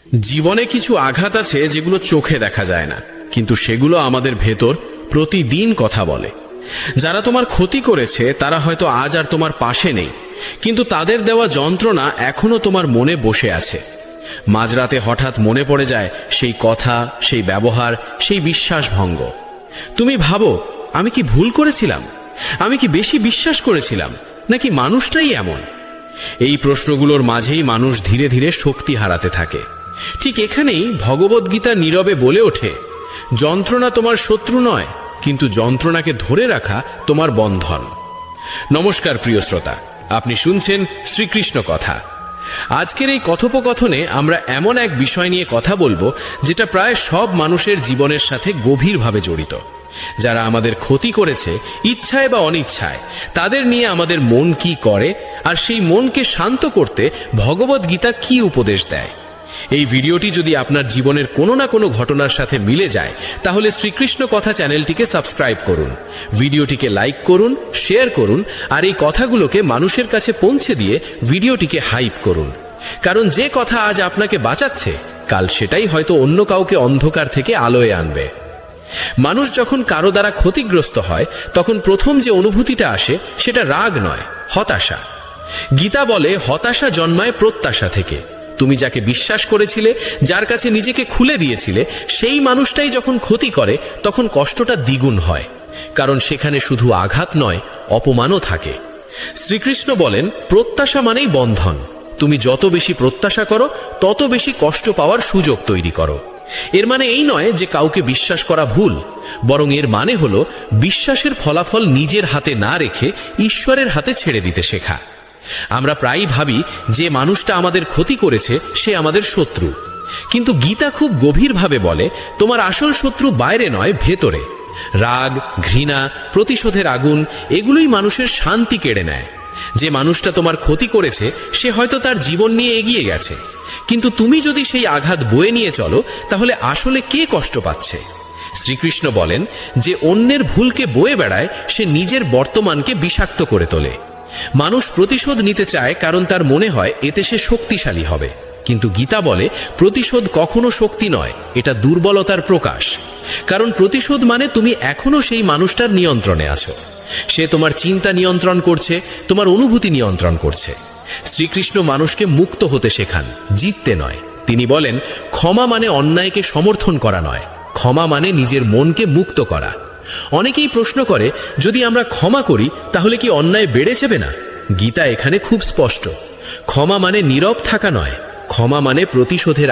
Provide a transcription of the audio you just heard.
জীবনে কিছু আঘাত আছে যেগুলো চোখে দেখা যায় না, কিন্তু সেগুলো আমাদের ভেতর প্রতিদিন কথা বলে। যারা তোমার ক্ষতি করেছে তারা হয়তো আজ আর তোমার পাশে নেই, কিন্তু তাদের দেওয়া যন্ত্রণা এখনো তোমার মনে বসে আছে। মাঝরাতে হঠাৎ মনে পড়ে যায় সেই কথা, সেই ব্যবহার, সেই বিশ্বাসভঙ্গ। তুমি ভাবো, আমি কি ভুল করেছিলাম? আমি কি বেশি বিশ্বাস করেছিলাম, নাকি মানুষটাই এমন? এই প্রশ্নগুলোর মাঝেই মানুষ ধীরে ধীরে শক্তি হারাতে থাকে। ঠিক এখানেই ভগবদ্গীতা নীরবে বলে ওঠে, যন্ত্রণা তোমার শত্রু নয়, কিন্তু যন্ত্রণাকে ধরে রাখা তোমার বন্ধন। নমস্কার প্রিয় শ্রোতা, আপনি শুনছেন শ্রীকৃষ্ণ কথা। আজকের এই কথোপকথনে আমরা এমন এক বিষয় নিয়ে কথা বলবো যেটা প্রায় সব মানুষের জীবনের সাথে গভীরভাবে জড়িত। যারা আমাদের ক্ষতি করেছে, ইচ্ছায় বা অনিচ্ছায়, তাদের নিয়ে আমাদের মন কি করে, আর সেই মনকে শান্ত করতে ভগবদ্গীতা কি উপদেশ দেয়। এই ভিডিওটি যদি আপনার জীবনের কোনো না কোনো ঘটনার সাথে মিলে যায়, তাহলে শ্রীকৃষ্ণ কথা চ্যানেলটিকে সাবস্ক্রাইব করুন, ভিডিওটিকে লাইক করুন, শেয়ার করুন, আর এই কথাগুলোকে মানুষের কাছে পৌঁছে দিয়ে ভিডিওটিকে হাইপ করুন। কারণ যে কথা আজ আপনাকে বাঁচাচ্ছে, কাল সেটাই হয়তো অন্য কাউকে অন্ধকার থেকে আলোয় আনবে। মানুষ যখন কারো দ্বারা ক্ষতিগ্রস্ত হয়, তখন প্রথম যে অনুভূতিটা আসে সেটা রাগ নয়, হতাশা। গীতা বলে, হতাশা জন্মায় প্রত্যাশা থেকে। তুমি যাকে বিশ্বাস করেছিলে, যার কাছে নিজেকে খুলে দিয়েছিলে, সেই মানুষটাই যখন ক্ষতি করে, তখন কষ্টটা দ্বিগুণ হয়। কারণ সেখানে শুধু আঘাত নয়, অপমানও থাকে। শ্রীকৃষ্ণ বলেন, প্রত্যাশা মানেই বন্ধন। তুমি যত বেশি প্রত্যাশা করো, তত বেশি কষ্ট পাওয়ার সুযোগ তৈরি করো। এর মানে এই নয় যে কাউকে বিশ্বাস করা ভুল, বরং এর মানে হলো বিশ্বাসের ফলাফল নিজের হাতে না রেখে ঈশ্বরের হাতে ছেড়ে দিতে শেখা। আমরা প্রায়ই ভাবি যে মানুষটা আমাদের ক্ষতি করেছে সে আমাদের শত্রু, কিন্তু গীতা খুব গভীরভাবে বলে, তোমার আসল শত্রু বাইরে নয়, ভেতরে। রাগ, ঘৃণা, প্রতিশোধের আগুন, এগুলোই মানুষের শান্তি কেড়ে নেয়। যে মানুষটা তোমার ক্ষতি করেছে সে হয়তো তার জীবন নিয়ে এগিয়ে গেছে, কিন্তু তুমি যদি সেই আঘাত বয়ে নিয়ে চলো, তাহলে আসলে কে কষ্ট পাচ্ছে? শ্রীকৃষ্ণ বলেন, যে অন্যের ভুলকে বয়ে বেড়ায় সে নিজের বর্তমানকে বিষাক্ত করে তোলে। মানুষ প্রতিশোধ নিতে চায় কারণ তার মনে হয় এতে সে শক্তিশালী হবে, কিন্তু গীতা বলে, প্রতিশোধ কখনো শক্তি নয়, এটা দুর্বলতার প্রকাশ। কারণ প্রতিশোধ মানে তুমি এখনো সেই মানুষটার নিয়ন্ত্রণে আছো। সে তোমার চিন্তা নিয়ন্ত্রণ করছে, তোমার অনুভূতি নিয়ন্ত্রণ করছে। শ্রীকৃষ্ণ মানুষকে মুক্ত হতে শেখান, জিততে নয়। তিনি বলেন, ক্ষমা মানে অন্যায়কে সমর্থন করা নয়, ক্ষমা মানে নিজের মনকে মুক্ত করা। অনেকেই প্রশ্ন করে, যদি আমরা ক্ষমা করি তাহলে কি অন্যায় বেড়ে যাবে না? গীতা এখানে খুব স্পষ্ট, ক্ষমা মানে নীরব থাকা নয়, ক্ষমা মানে প্রতিশোধের